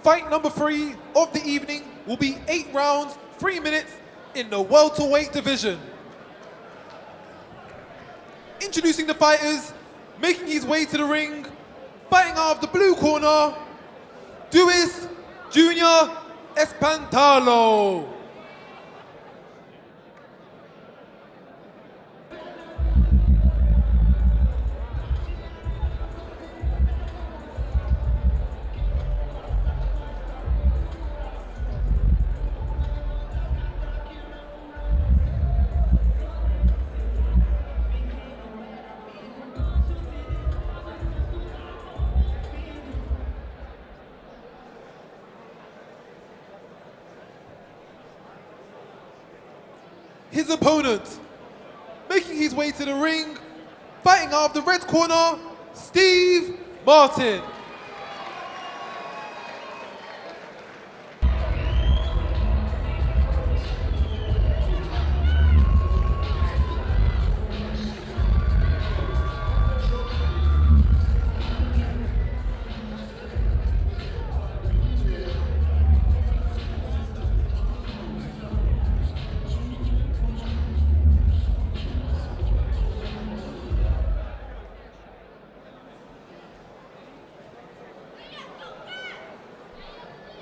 Fight number 3 of the evening will be 8 rounds, 3 minutes in the welterweight division. Introducing the fighters, making his way to the ring, fighting out of the blue corner, Dewis Jr. Espantalo. His opponent, making his way to the ring, fighting out of the red corner, Steve Martin.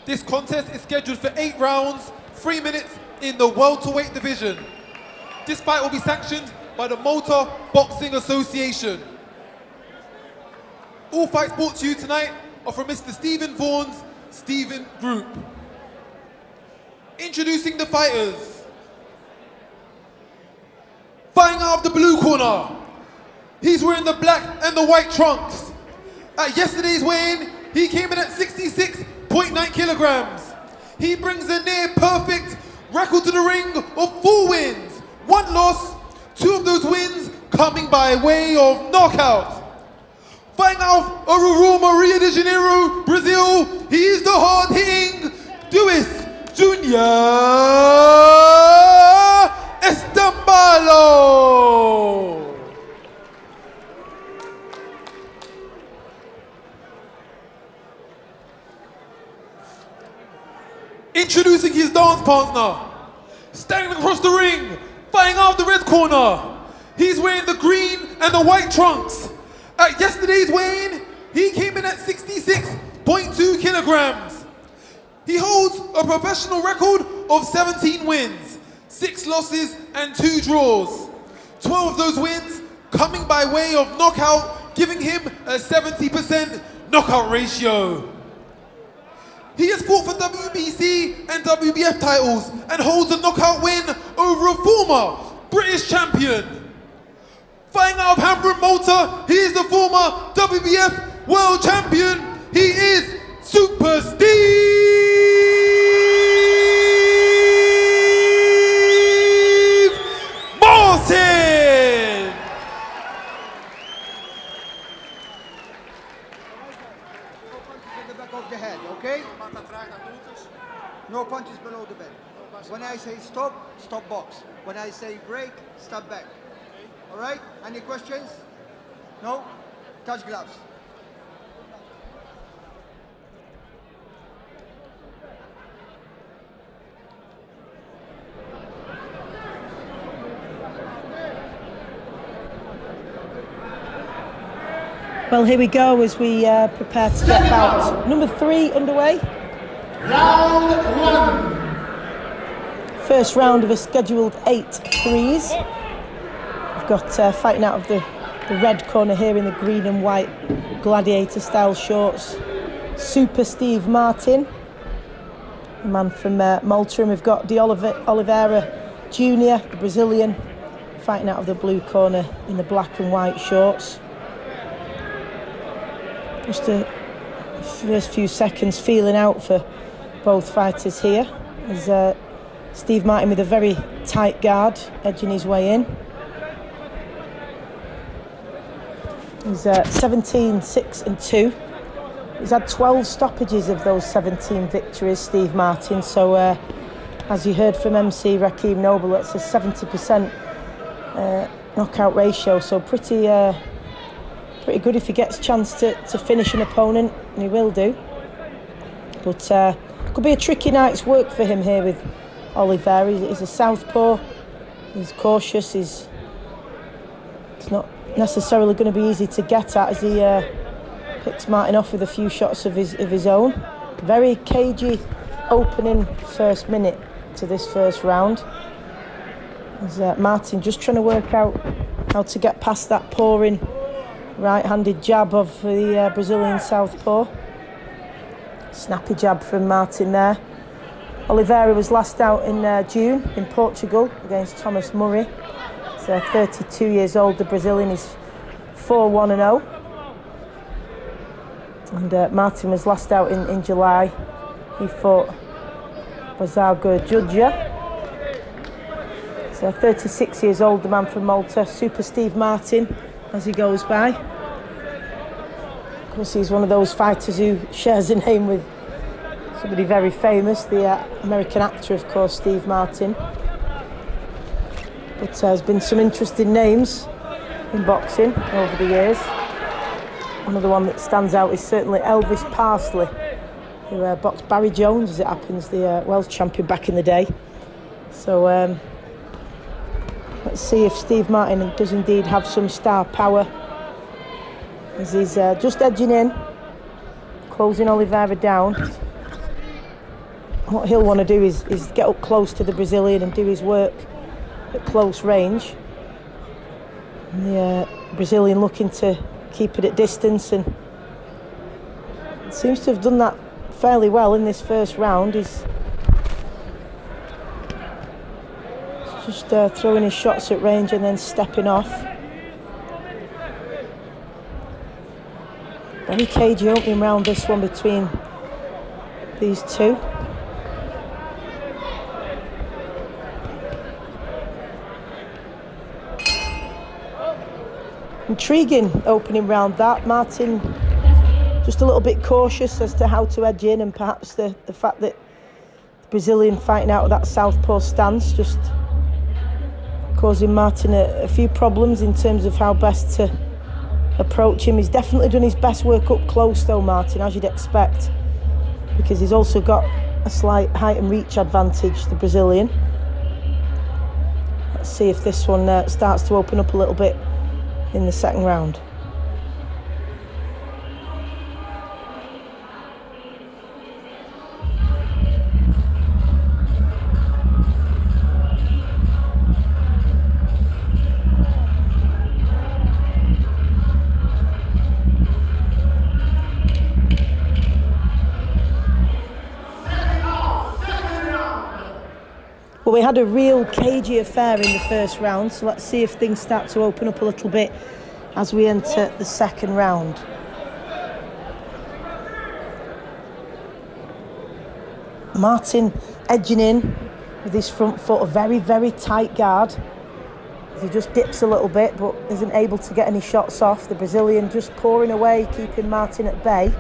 This contest is scheduled for 8 rounds, 3 minutes in the welterweight division. This fight will be sanctioned by the Malta Boxing Association. All fights brought to you tonight are from Mr. Stephen Vaughan's Stephen Group. Introducing the fighters. Fighting out of the blue corner, he's wearing the black and the white trunks. At yesterday's weigh-in, he came in at 66.9 kilograms. He brings a near perfect record to the ring of 4 wins, 1 loss, 2 of those wins coming by way of knockout. Fighting out of Aurora, Rio de Janeiro, Brazil, he is the hard-hitting Dewis Jr. Espantalo. Introducing his dance partner, standing across the ring, fighting out of the red corner. He's wearing the green and the white trunks. At yesterday's weigh-in, he came in at 66.2 kilograms. He holds a professional record of 17 wins, 6 losses and 2 draws. 12 of those wins coming by way of knockout, giving him a 70% knockout ratio. He has fought for WBC and WBF titles and holds a knockout win over a former British champion. Fighting out of Hamburg, Malta, he is the former WBF world champion. He is Super Steve Martin. The back of the head, okay? No punches below the belt. When I say stop, stop box. When I say break, step back. All right? Any questions? No? Touch gloves. Well, here we go as we prepare to get bout number 3 underway. Round 1. First round of a scheduled 8 threes. We've got fighting out of the red corner here in the green and white gladiator style shorts, Super Steve Martin, the man from Malta, and we've got De Oliveira Jr., the Brazilian, fighting out of the blue corner in the black and white shorts. Just the first few seconds feeling out for both fighters here, as Steve Martin with a very tight guard edging his way in. He's 17, 6 and 2. He's had 12 stoppages of those 17 victories, Steve Martin, so as you heard from MC Raheem Noble, that's a 70% knockout ratio, so pretty good if he gets a chance to finish an opponent, and he will do. But could be a tricky night's work for him here with Oliveira. He's a southpaw. He's cautious. It's not necessarily going to be easy to get at as he picks Martin off with a few shots of his own. Very cagey opening first minute to this first round. As Martin just trying to work out how to get past that pouring right-handed jab of the Brazilian southpaw. Snappy jab from Martin there. Oliveira was last out in June in Portugal against Thomas Murray. He's 32 years old, the Brazilian. Is 4-1-0. And Martin was last out in July. He fought Bazago Judja. He's 36 years old, the man from Malta. Super Steve Martin, as he goes by. Of course, he's one of those fighters who shares a name with somebody very famous, the American actor, of course, Steve Martin. But there's been some interesting names in boxing over the years. Another one that stands out is certainly Elvis Parsley, who boxed Barry Jones, as it happens, the world champion back in the day. So let's see if Steve Martin does indeed have some star power, as he's just edging in, closing Oliveira down. What he'll want to do is get up close to the Brazilian and do his work at close range. And the Brazilian looking to keep it at distance, and seems to have done that fairly well in this first round. He's just throwing his shots at range and then stepping off. Very cagey opening round, this one between these two. Intriguing opening round that. Martin just a little bit cautious as to how to edge in, and perhaps the fact that the Brazilian fighting out of that southpaw stance just causing Martin a few problems in terms of how best to approach him. He's definitely done his best work up close though, Martin, as you'd expect, because he's also got a slight height and reach advantage, the Brazilian. Let's see if this one starts to open up a little bit in the second round. Well, we had a real cagey affair in the first round, so let's see if things start to open up a little bit as we enter the second round. Martin edging in with his front foot, a very, very tight guard. He just dips a little bit but isn't able to get any shots off. The Brazilian just pouring away, keeping Martin at bay,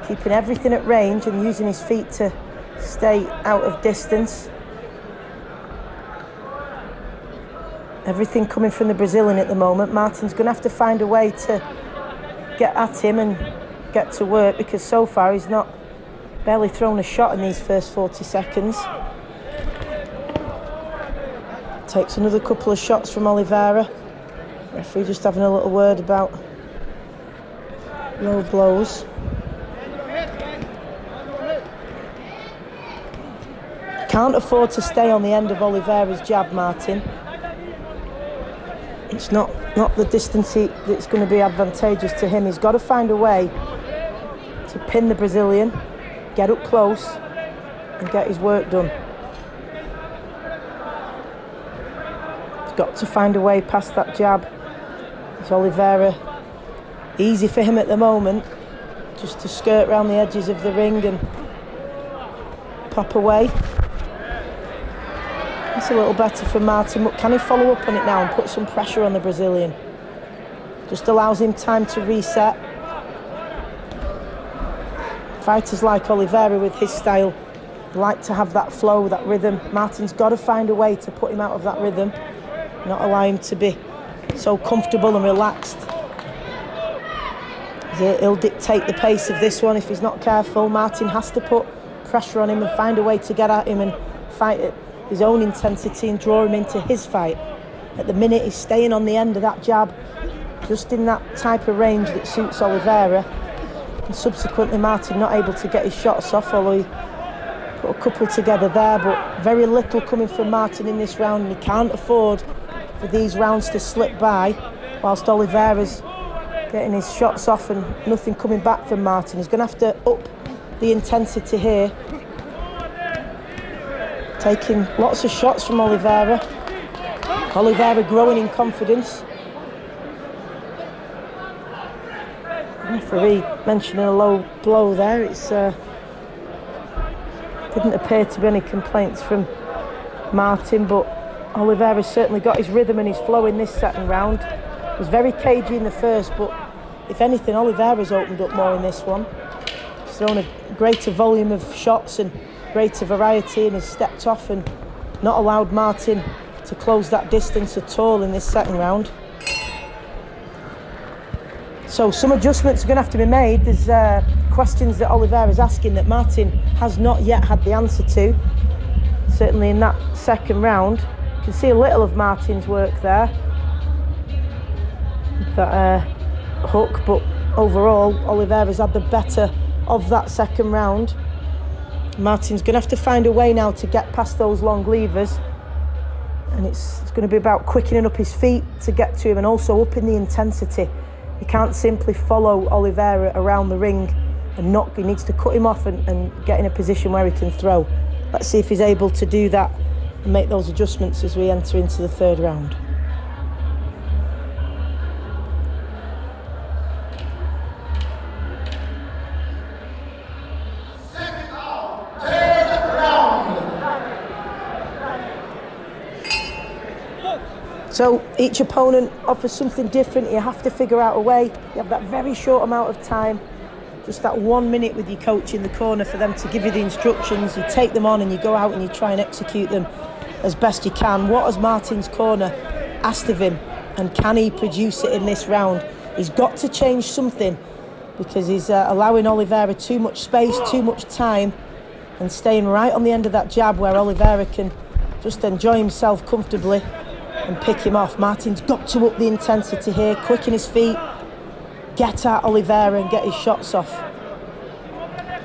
keeping everything at range and using his feet to stay out of distance. Everything coming from the Brazilian at the moment. Martin's going to have to find a way to get at him and get to work, because so far he's not barely thrown a shot in these first 40 seconds. Takes another couple of shots from Oliveira. Referee just having a little word about low blows. Can't afford to stay on the end of Oliveira's jab, Martin. It's not the distance that's going to be advantageous to him. He's got to find a way to pin the Brazilian, get up close and get his work done. He's got to find a way past that jab. It's Oliveira. Easy for him at the moment, just to skirt around the edges of the ring and pop away. It's a little better for Martin, but can he follow up on it now and put some pressure on the Brazilian? Just allows him time to reset. Fighters like Oliveira with his style like to have that flow, that rhythm. Martin's got to find a way to put him out of that rhythm, not allow him to be so comfortable and relaxed. As He'll dictate the pace of this one if he's not careful. Martin has to put pressure on him and find a way to get at him and fight at his own intensity and draw him into his fight. At the minute, he's staying on the end of that jab, just in that type of range that suits Oliveira. And subsequently, Martin not able to get his shots off, although he put a couple together there, but very little coming from Martin in this round, and he can't afford for these rounds to slip by whilst Oliveira's getting his shots off and nothing coming back from Martin. He's going to have to up the intensity here. Taking lots of shots from Oliveira. Oliveira growing in confidence. Referee mentioning a low blow there. It's didn't appear to be any complaints from Martin, but Oliveira's certainly got his rhythm and his flow in this second round. He was very cagey in the first, but if anything, Oliveira's opened up more in this one. He's thrown a greater volume of shots and greater variety, and has stepped off and not allowed Martin to close that distance at all in this second round. So some adjustments are going to have to be made. There's questions that Oliveira's asking that Martin has not yet had the answer to. Certainly in that second round, you can see a little of Martin's work there. That hook, but overall Oliveira's had the better of that second round. Martin's going to have to find a way now to get past those long levers, and it's going to be about quickening up his feet to get to him and also upping the intensity. He can't simply follow Oliveira around the ring and knock. He needs to cut him off and get in a position where he can throw. Let's see if he's able to do that and make those adjustments as we enter into the third round. So each opponent offers something different. You have to figure out a way. You have that very short amount of time, just that 1 minute with your coach in the corner for them to give you the instructions. You take them on and you go out and you try and execute them as best you can. What has Martin's corner asked of him, and can he produce it in this round? He's got to change something, because he's allowing Oliveira too much space, too much time, and staying right on the end of that jab where Oliveira can just enjoy himself comfortably and pick him off. Martin's got to up the intensity here, quicken his feet, get at Oliveira and get his shots off.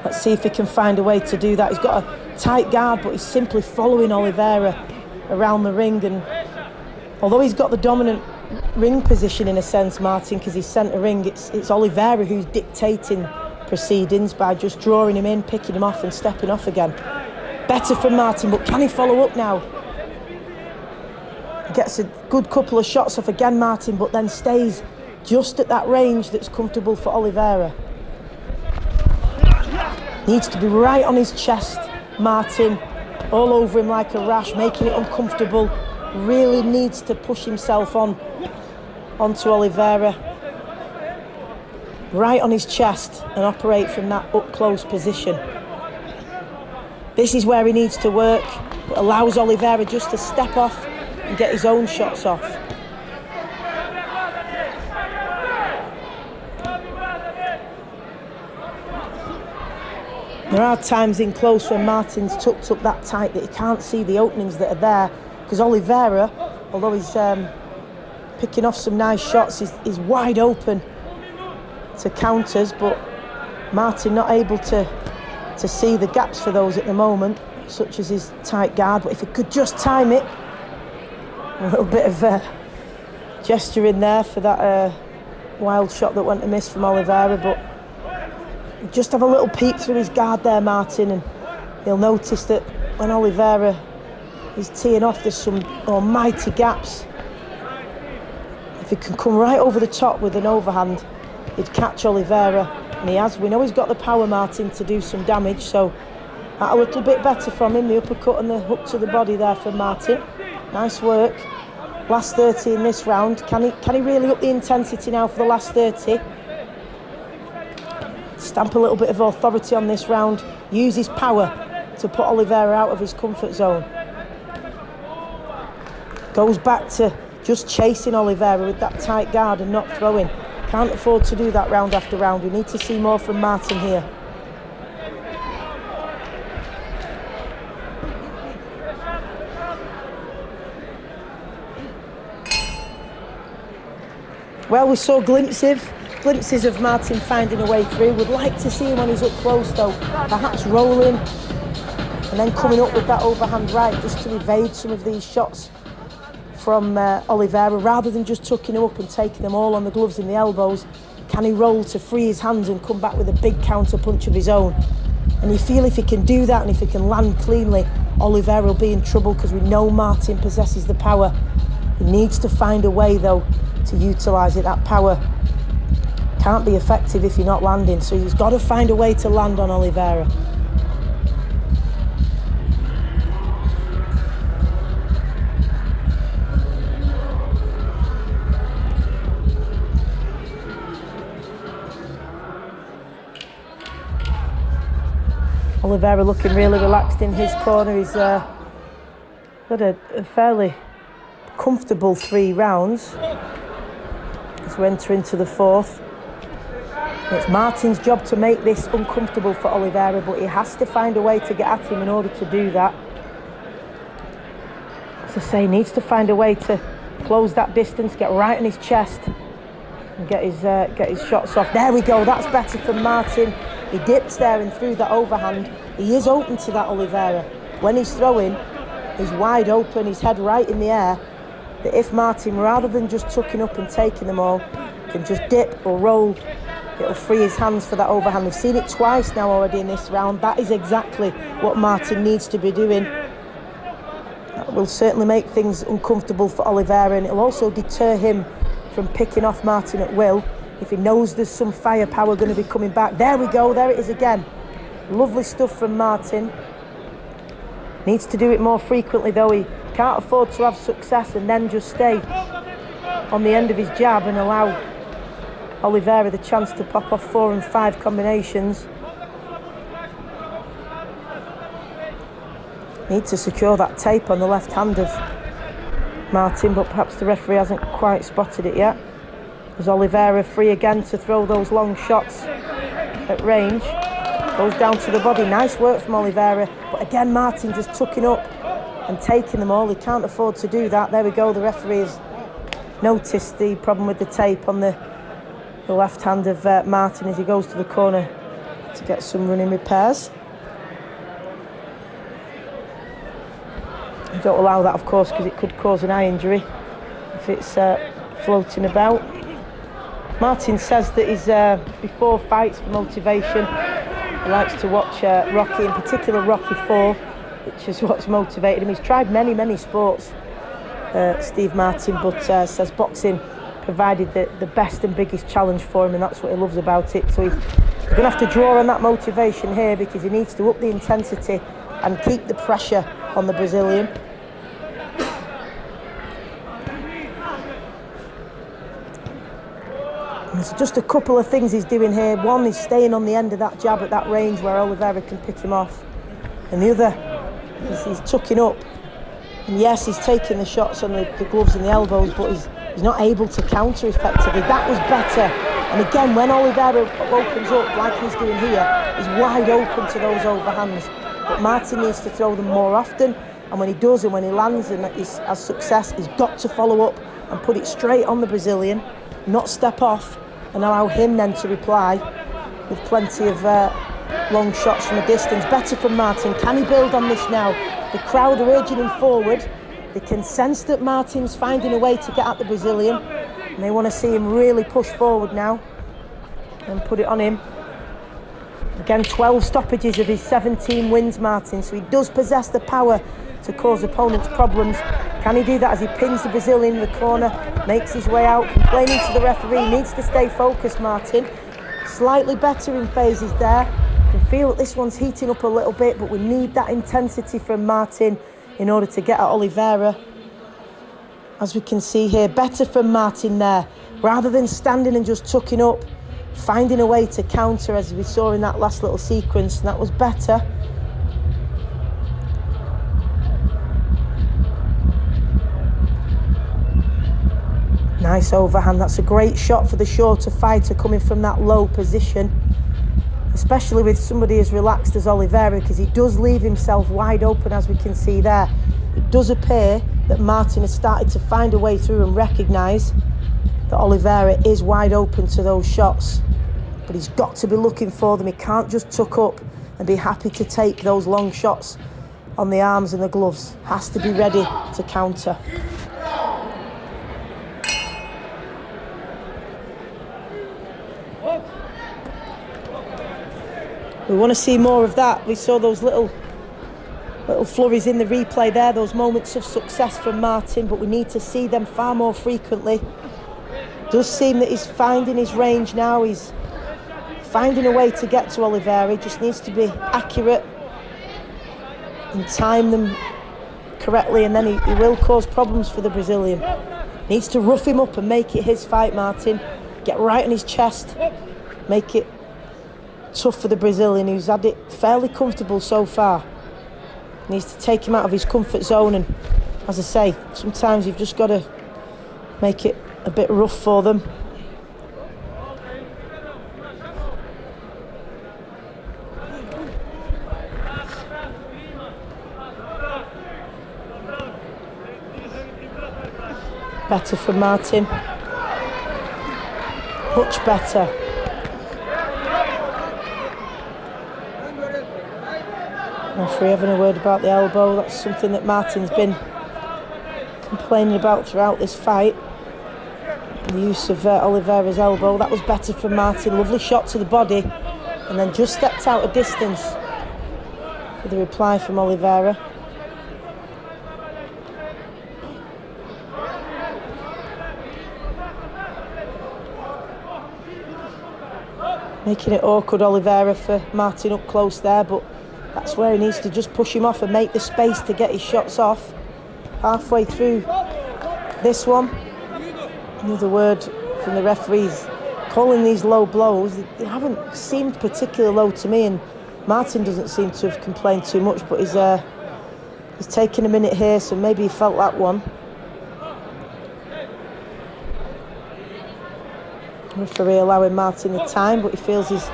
Let's see if he can find a way to do that. He's got a tight guard, but he's simply following Oliveira around the ring, and although he's got the dominant ring position in a sense, Martin, because he's centre ring, it's Oliveira who's dictating proceedings by just drawing him in, picking him off and stepping off again. Better from Martin, but can he follow up now? Gets a good couple of shots off again, Martin, but then stays just at that range that's comfortable for Oliveira. Needs to be right on his chest, Martin, all over him like a rash, making it uncomfortable. Really needs to push himself onto Oliveira. Right on his chest and operate from that up-close position. This is where he needs to work, but allows Oliveira just to step off and get his own shots off. There are times in close when Martin's tucked up that tight that he can't see the openings that are there, because Oliveira, although he's picking off some nice shots, is wide open to counters, but Martin not able to see the gaps for those at the moment, such as his tight guard. But if he could just time it, a little bit of gesture in there for that wild shot that went amiss from Oliveira, but just have a little peek through his guard there, Martin, and he'll notice that when Oliveira is teeing off, there's some almighty gaps. If he can come right over the top with an overhand, he'd catch Oliveira, and he has. We know he's got the power, Martin, to do some damage, so that a little bit better from him. The uppercut and the hook to the body there from Martin. Nice work. Last 30 in this round. Can he really up the intensity now for the last 30? Stamp a little bit of authority on this round. Use his power to put Oliveira out of his comfort zone. Goes back to just chasing Oliveira with that tight guard and not throwing. Can't afford to do that round after round. We need to see more from Martin here. Well, we saw glimpses of Martin finding a way through. Would like to see him when he's up close though, perhaps rolling and then coming up with that overhand right just to evade some of these shots from Oliveira, rather than just tucking him up and taking them all on the gloves and the elbows. Can he roll to free his hands and come back with a big counter punch of his own? And you feel if he can do that and if he can land cleanly, Oliveira will be in trouble, because we know Martin possesses the power. He needs to find a way though to utilise it. That power can't be effective if you're not landing, so he's got to find a way to land on Oliveira. Oliveira looking really relaxed in his corner. He's got a fairly comfortable 3 rounds as we enter into the 4th. It's Martin's job to make this uncomfortable for Oliveira, but he has to find a way to get at him in order to do that. As I say, he needs to find a way to close that distance, get right in his chest and get his shots off. There we go, that's better from Martin. He dips there and threw that overhand. He is open to that, Oliveira. When he's throwing, he's wide open, his head right in the air. That if Martin, rather than just tucking up and taking them all, can just dip or roll, it'll free his hands for that overhand. We've seen it twice now already in this round. That is exactly what Martin needs to be doing. That will certainly make things uncomfortable for Oliveira, and it'll also deter him from picking off Martin at will if he knows there's some firepower going to be coming back. There we go, there it is again. Lovely stuff from Martin. Needs to do it more frequently though. He can't afford to have success and then just stay on the end of his jab and allow Oliveira the chance to pop off 4 and 5 combinations. Need to secure that tape on the left hand of Martin, but perhaps the referee hasn't quite spotted it yet. As Oliveira free again to throw those long shots at range. Goes down to the body. Nice work from Oliveira. But again, Martin just tucking up and taking them all. He can't afford to do that. There we go. The referee has noticed the problem with the tape on the left hand of Martin as he goes to the corner to get some running repairs. You don't allow that, of course, because it could cause an eye injury if it's floating about. Martin says that he's before fights for motivation. He likes to watch Rocky, in particular Rocky 4, which is what's motivated him. He's tried many sports, Steve Martin, but says boxing provided the best and biggest challenge for him, and that's what he loves about it. So he's going to have to draw on that motivation here, because he needs to up the intensity and keep the pressure on the Brazilian. There's just a couple of things he's doing here. One is staying on the end of that jab at that range where Oliveira can pick him off. And the other is he's tucking up. And yes, he's taking the shots on the gloves and the elbows, but he's not able to counter effectively. That was better. And again, when Oliveira opens up like he's doing here, he's wide open to those overhands. But Martin needs to throw them more often. And when he does, and when he lands and has success, he's got to follow up and put it straight on the Brazilian, not step off, and allow him then to reply with plenty of long shots from a distance. Better from Martin. Can he build on this now? The crowd are urging him forward. They can sense that Martin's finding a way to get at the Brazilian, and they want to see him really push forward now and put it on him. Again, 12 stoppages of his 17 wins, Martin, so he does possess the power to cause opponents problems. Can he do that as he pins the Brazilian in the corner, makes his way out, complaining to the referee, needs to stay focused, Martin. Slightly better in phases there. Can feel that this one's heating up a little bit, but we need that intensity from Martin in order to get at Oliveira. As we can see here, better from Martin there. Rather than standing and just tucking up, finding a way to counter as we saw in that last little sequence, and that was better. Nice overhand. That's a great shot for the shorter fighter coming from that low position, especially with somebody as relaxed as Oliveira, because he does leave himself wide open, as we can see there. It does appear that Martin has started to find a way through and recognise that Oliveira is wide open to those shots, but he's got to be looking for them. He can't just tuck up and be happy to take those long shots on the arms and the gloves. Has to be ready to counter. We want to see more of that. We saw those little flurries in the replay there, those moments of success from Martin, but we need to see them far more frequently. It does seem that he's finding his range now. He's finding a way to get to Oliveira. He just needs to be accurate and time them correctly, and then he will cause problems for the Brazilian. Needs to rough him up and make it his fight, Martin. Get right on his chest, make it tough for the Brazilian, who's had it fairly comfortable so far. Needs to take him out of his comfort zone, and as I say, sometimes you've just got to make it a bit rough for them. Better for Martin. Much better. Referee having a word about the elbow. That's something that Martin's been complaining about throughout this fight. The use of Oliveira's elbow. That was better for Martin. Lovely shot to the body, and then just stepped out of distance for the reply from Oliveira. Making it awkward, Oliveira, for Martin up close there, but that's where he needs to just push him off and make the space to get his shots off. Halfway through this one, another word from the referees calling these low blows. They haven't seemed particularly low to me, and Martin doesn't seem to have complained too much, but he's taken a minute here, so maybe he felt that one. Referee allowing Martin the time, but he feels he's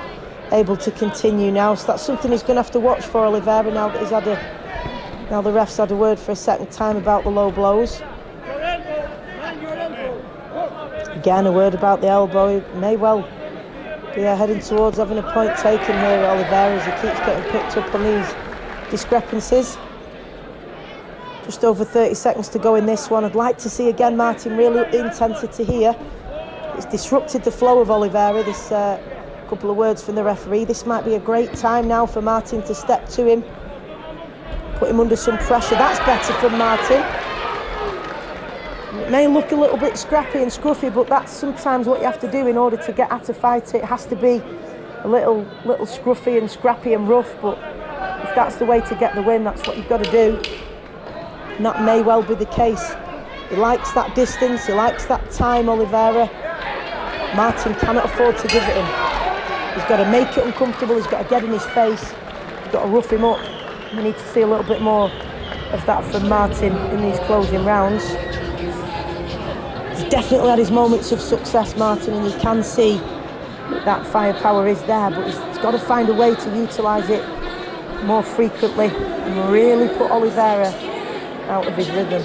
able to continue now, so that's something he's going to have to watch for, Oliveira, now that now the ref's had a word for a second time about the low blows. Again, a word about the elbow. He may well be heading towards having a point taken here, Oliveira, as he keeps getting picked up on these discrepancies. Just over 30 seconds to go in this one. I'd like to see again Martin real intensity here. It's disrupted the flow of Oliveira, this couple of words from the referee. This might be a great time now for Martin to step to him, put him under some pressure. That's better from Martin. It may look a little bit scrappy and scruffy, but that's sometimes what you have to do in order to get at a fight. It has to be a little scruffy and scrappy and rough, but if that's the way to get the win, that's what you've got to do. And that may well be the case. He likes that distance, he likes that time, Oliveira. Martin cannot afford to give it him. He's got to make it uncomfortable, he's got to get in his face, he's got to rough him up. We need to see a little bit more of that from Martin in these closing rounds. He's definitely had his moments of success, Martin, and you can see that firepower is there, but he's got to find a way to utilise it more frequently and really put Oliveira out of his rhythm.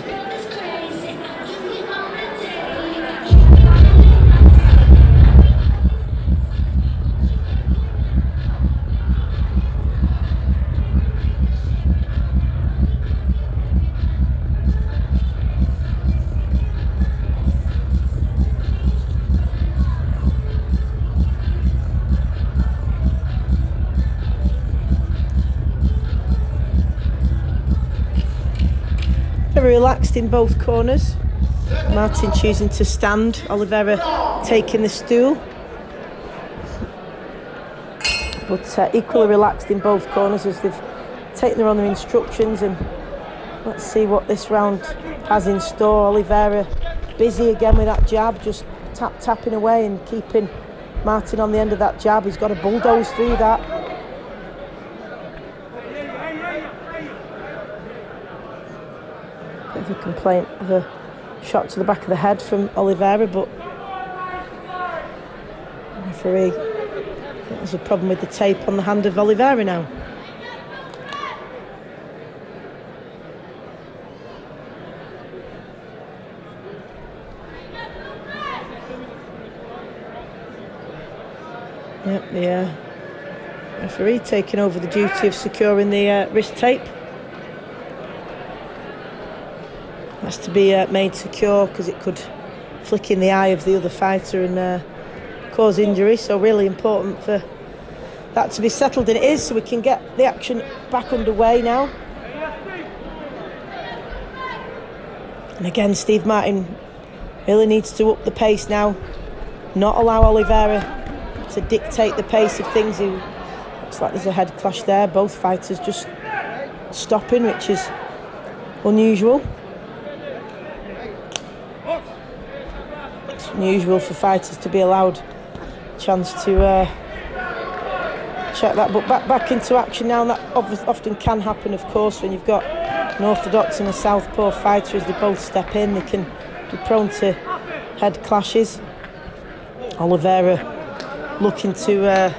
Very relaxed in both corners. Martin choosing to stand, Oliveira taking the stool. But equally relaxed in both corners as they've taken their own instructions, and let's see what this round has in store. Oliveira busy again with that jab, just tapping away and keeping Martin on the end of that jab. He's got to bulldoze through that. Bit of a complaint of a shot to the back of the head from Oliveira, but the referee, I think there's a problem with the tape on the hand of Oliveira now. Yep, the referee taking over the duty of securing the wrist tape. Has to be made secure because it could flick in the eye of the other fighter and cause injury, so really important for that to be settled, and it is, so we can get the action back underway now. And again, Steve Martin really needs to up the pace now, not allow Oliveira to dictate the pace of things. Looks like there's a head clash there, both fighters just stopping, which is unusual. It's unusual for fighters to be allowed a chance to check that, but back into action now, and that often can happen, of course, when you've got an orthodox and a southpaw fighter. As they both step in, they can be prone to head clashes. Oliveira looking to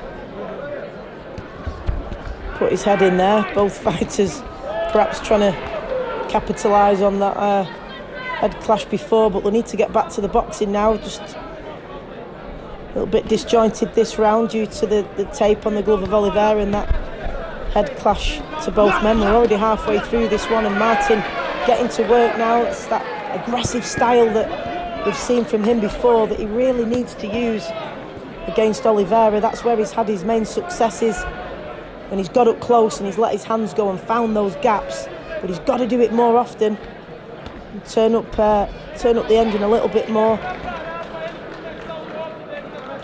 put his head in there. Both fighters perhaps trying to capitalise on that head clash before, but they need to get back to the boxing now. Just a little bit disjointed this round due to the tape on the glove of Oliveira and that head clash to both men. We're already halfway through this one, and Martin getting to work now. It's that aggressive style that we've seen from him before that he really needs to use against Oliveira. That's where he's had his main successes, when he's got up close and he's let his hands go and found those gaps. But he's got to do it more often and turn up the engine a little bit more,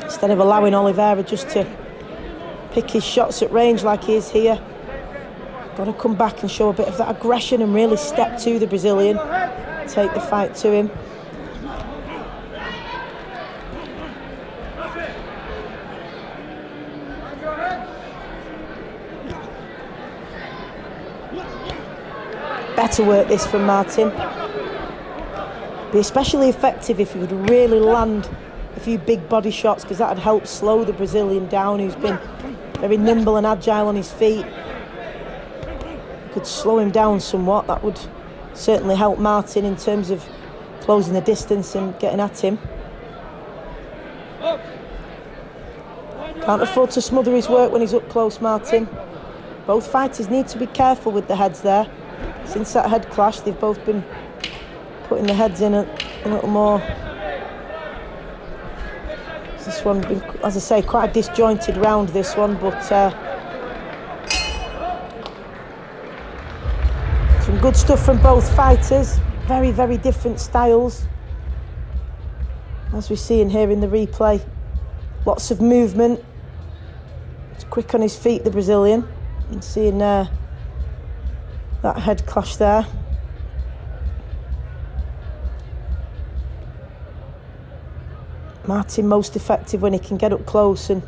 instead of allowing Oliveira just to pick his shots at range like he is here. Got to come back and show a bit of that aggression and really step to the Brazilian, take the fight to him. Better work this from Martin. Be especially effective if he would really land a few big body shots, because that would help slow the Brazilian down, who's been very nimble and agile on his feet. Could slow him down somewhat. That would certainly help Martin in terms of closing the distance and getting at him. Can't afford to smother his work when he's up close, Martin. Both fighters need to be careful with the heads there. Since that head clash, they've both been putting the heads in a little more. This one, been, as I say, quite a disjointed round, this one, but some good stuff from both fighters. Very, very different styles, as we see in here in the replay. Lots of movement. It's quick on his feet, the Brazilian. And seeing that head clash there. Martin most effective when he can get up close and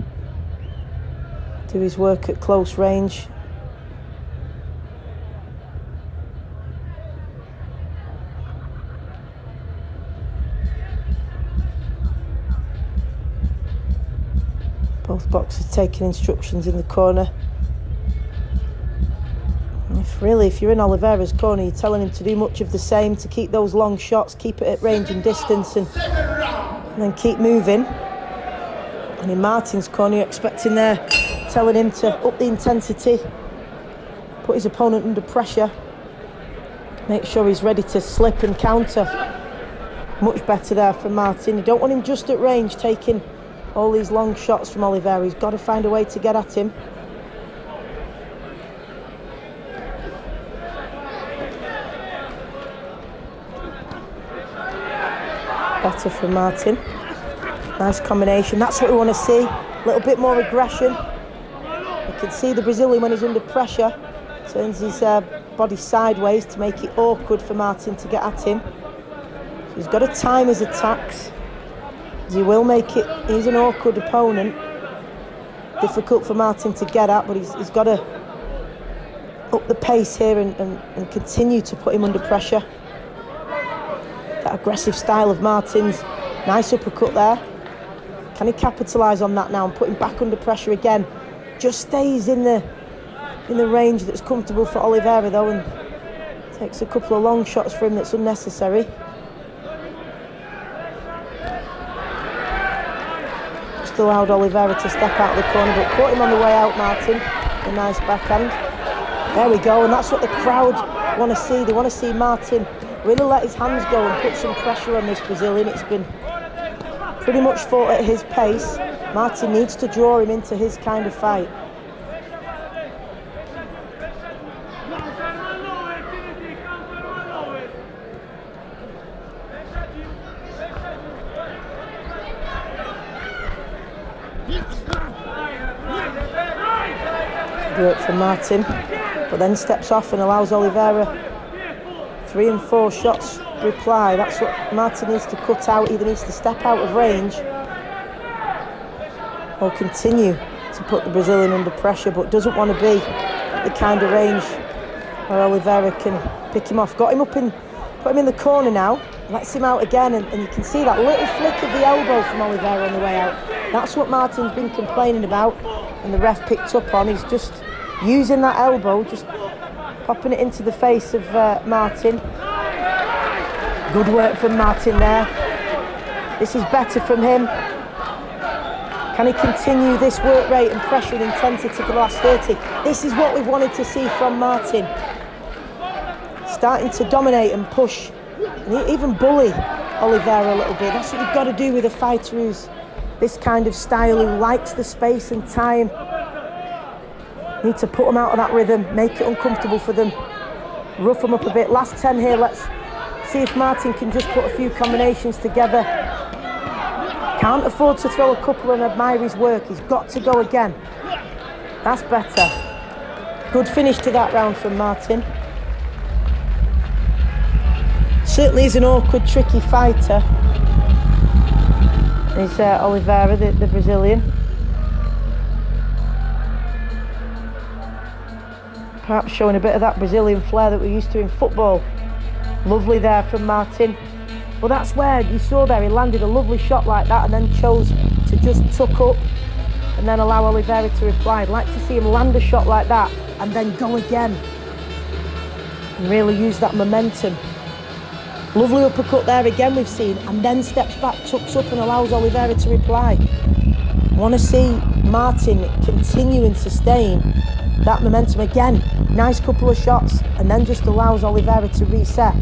do his work at close range. Both boxers taking instructions in the corner. If you're in Oliveira's corner, you're telling him to do much of the same, to keep those long shots, keep it at range and distance, and then keep moving. And in Martin's corner, you're expecting there, telling him to up the intensity, put his opponent under pressure, make sure he's ready to slip and counter. Much better there from Martin. You don't want him just at range, taking all these long shots from Oliveira. He's got to find a way to get at him. Better from Martin. Nice combination. That's what we want to see. A little bit more aggression. You can see the Brazilian, when he's under pressure, turns his body sideways to make it awkward for Martin to get at him. So he's got to time his attacks. He will make it. He's an awkward opponent. Difficult for Martin to get at, but he's got to up the pace here and continue to put him under pressure. that aggressive style of Martin's. Nice uppercut there. Can he capitalise on that now and put him back under pressure again? Just stays in the range that's comfortable for Oliveira though, and takes a couple of long shots for him that's unnecessary. Just allowed Oliveira to step out of the corner, but caught him on the way out, Martin. A nice backhand. There we go, and that's what the crowd want to see. They want to see Martin really let his hands go and put some pressure on this Brazilian. It's been pretty much fought at his pace. Martin needs to draw him into his kind of fight. Work for Martin, but then steps off and allows Oliveira 3 and 4 shots reply. That's what Martin needs to cut out. Either needs to step out of range or continue to put the Brazilian under pressure, but doesn't want to be at the kind of range where Oliveira can pick him off. Got him put him in the corner now, lets him out again, and you can see that little flick of the elbow from Oliveira on the way out. That's what Martin's been complaining about, and the ref picked up on. He's just using that elbow, just popping it into the face of Martin. Good work from Martin there. This is better from him. Can he continue this work rate and pressure and intensity for the last 30? This is what we've wanted to see from Martin. Starting to dominate and push, and even bully Oliveira a little bit. That's what you've got to do with a fighter who's this kind of style, who likes the space and time. Need to put them out of that rhythm, make it uncomfortable for them, rough them up a bit. Last 10 here, let's see if Martin can just put a few combinations together. Can't afford to throw a couple and admire his work. He's got to go again. That's better. Good finish to that round from Martin. Certainly is an awkward, tricky fighter. Is Oliveira, the Brazilian. Perhaps showing a bit of that Brazilian flair that we're used to in football. Lovely there from Martin. Well, that's where you saw there, he landed a lovely shot like that and then chose to just tuck up and then allow Oliveira to reply. I'd like to see him land a shot like that and then go again and really use that momentum. Lovely uppercut there again we've seen, and then steps back, tucks up and allows Oliveira to reply. Want to see Martin continue and sustain that momentum again. Nice couple of shots and then just allows Oliveira to reset.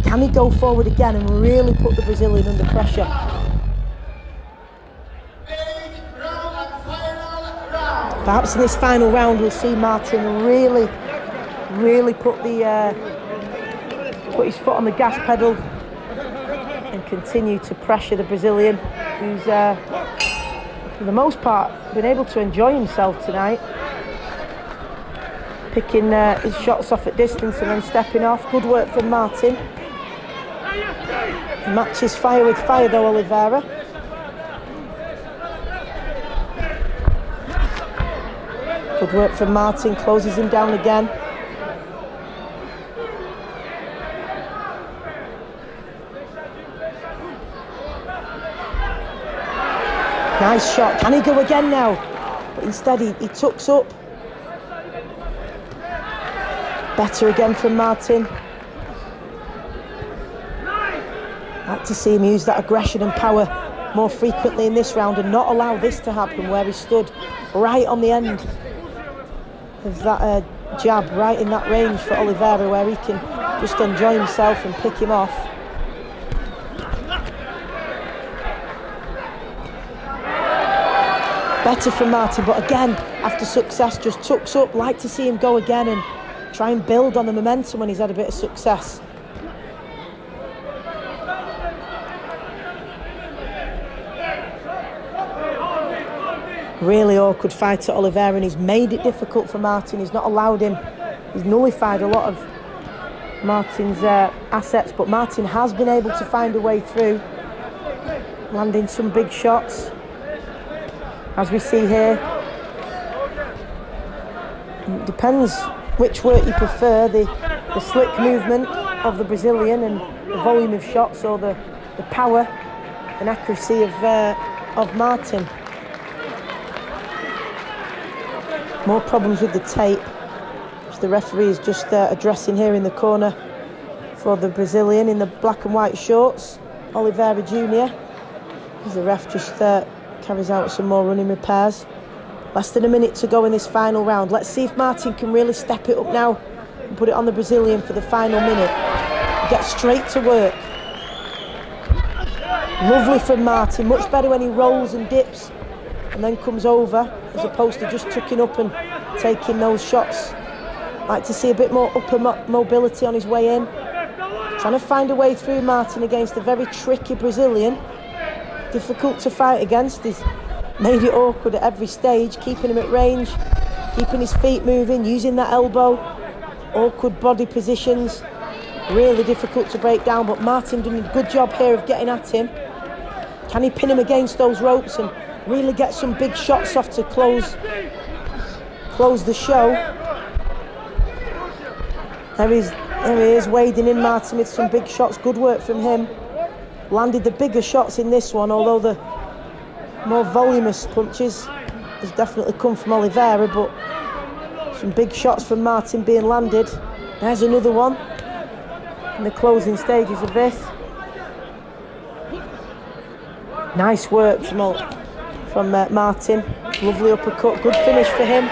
Can he go forward again and really put the Brazilian under pressure? Perhaps in this final round we'll see Martin really put his foot on the gas pedal and continue to pressure the Brazilian, who's for the most part been able to enjoy himself tonight, picking his shots off at distance and then stepping off. Good work from Martin. He matches fire with fire though, Oliveira. Good work from Martin, closes him down again. Nice shot. Can he go again now? But instead he tucks up. Better again from Martin. Like to see him use that aggression and power more frequently in this round and not allow this to happen where he stood right on the end of that jab, right in that range for Oliveira where he can just enjoy himself and pick him off. Better from Martin, but again, after success, just tucks up. Like to see him go again and try and build on the momentum when he's had a bit of success. Really awkward fight at Oliveira, and he's made it difficult for Martin. He's not allowed him, he's nullified a lot of Martin's assets, but Martin has been able to find a way through, landing some big shots, as we see here. It depends which work you prefer, the slick movement of the Brazilian and the volume of shots, or the power and accuracy of Martin. More problems with the tape, which the referee is just addressing here in the corner for the Brazilian in the black and white shorts, Oliveira Jr. As the ref just carries out some more running repairs. Less than a minute to go in this final round. Let's see if Martin can really step it up now and put it on the Brazilian for the final minute. Get straight to work. Lovely from Martin, much better when he rolls and dips and then comes over, as opposed to just tucking up and taking those shots. Like to see a bit more upper mobility on his way in. Trying to find a way through Martin against a very tricky Brazilian. Difficult to fight against. He's made it awkward at every stage, keeping him at range, keeping his feet moving, using that elbow. Awkward body positions. Really difficult to break down, but Martin doing a good job here of getting at him. Can he pin him against those ropes and really get some big shots off to close the show? There he is, wading in, Martin, with some big shots. Good work from him. Landed the bigger shots in this one, although the more voluminous punches has definitely come from Oliveira, but some big shots from Martin being landed. There's another one in the closing stages of this. Nice work from Martin. Lovely uppercut, good finish for him.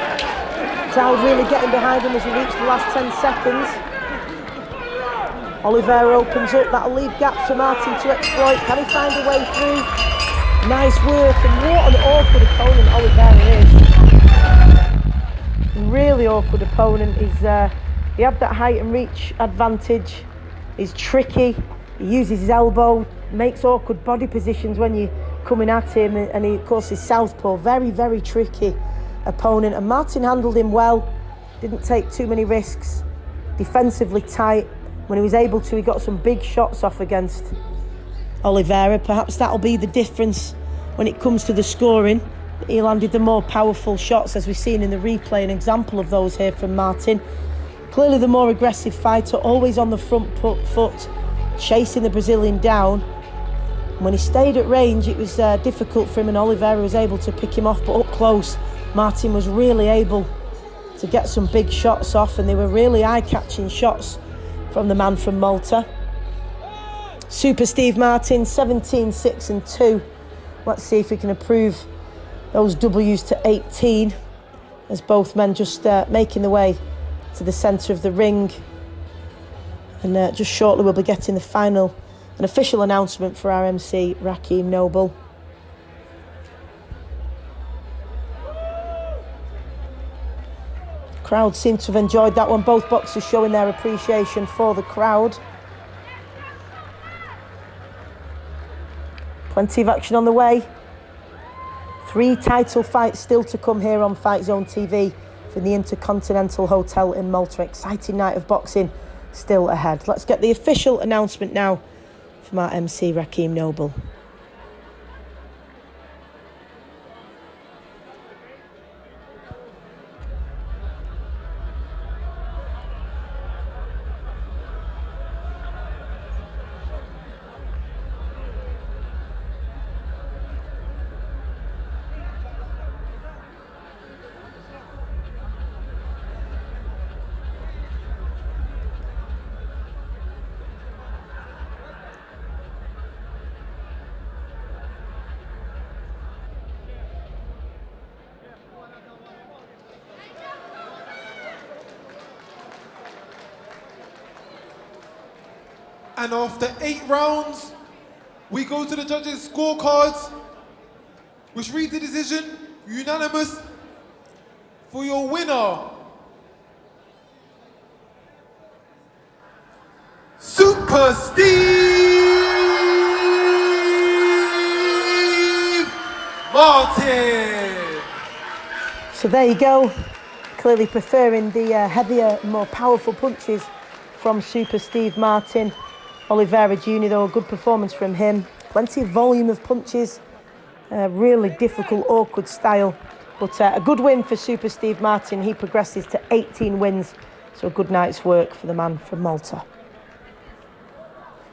Crowd really getting behind him as he reached the last 10 seconds. Oliveira opens up, that'll leave gaps for Martin to exploit. Can he find a way through? Nice work, and what an awkward opponent Oliveira is. Really awkward opponent. He had that height and reach advantage. He's tricky, he uses his elbow, makes awkward body positions when you're coming at him, and he, of course, is southpaw. Very, very tricky opponent, and Martin handled him well, didn't take too many risks, defensively tight. When he was able to, he got some big shots off against Oliveira. Perhaps that'll be the difference when it comes to the scoring. He landed the more powerful shots, as we've seen in the replay, an example of those here from Martin. Clearly the more aggressive fighter, always on the front foot, chasing the Brazilian down. When he stayed at range, it was difficult for him, and Oliveira was able to pick him off, but up close, Martin was really able to get some big shots off, and they were really eye-catching shots from the man from Malta. Super Steve Martin, 17-6-2. Let's see if we can improve those W's to 18, as both men just making the way to the centre of the ring. And just shortly we'll be getting an official announcement for our MC, Raheem Noble. Crowd seem to have enjoyed that one. Both boxers showing their appreciation for the crowd. Plenty of action on the way. 3 title fights still to come here on Fight Zone TV from the Intercontinental Hotel in Malta. Exciting night of boxing still ahead. Let's get the official announcement now from our MC, Raheem Noble. And after 8 rounds, we go to the judges' scorecards, which read the decision unanimous for your winner, Super Steve Martin. So there you go. Clearly preferring the heavier, more powerful punches from Super Steve Martin. Oliveira Jr., though, a good performance from him. Plenty of volume of punches. Really difficult, awkward style. But a good win for Super Steve Martin. He progresses to 18 wins. So a good night's work for the man from Malta.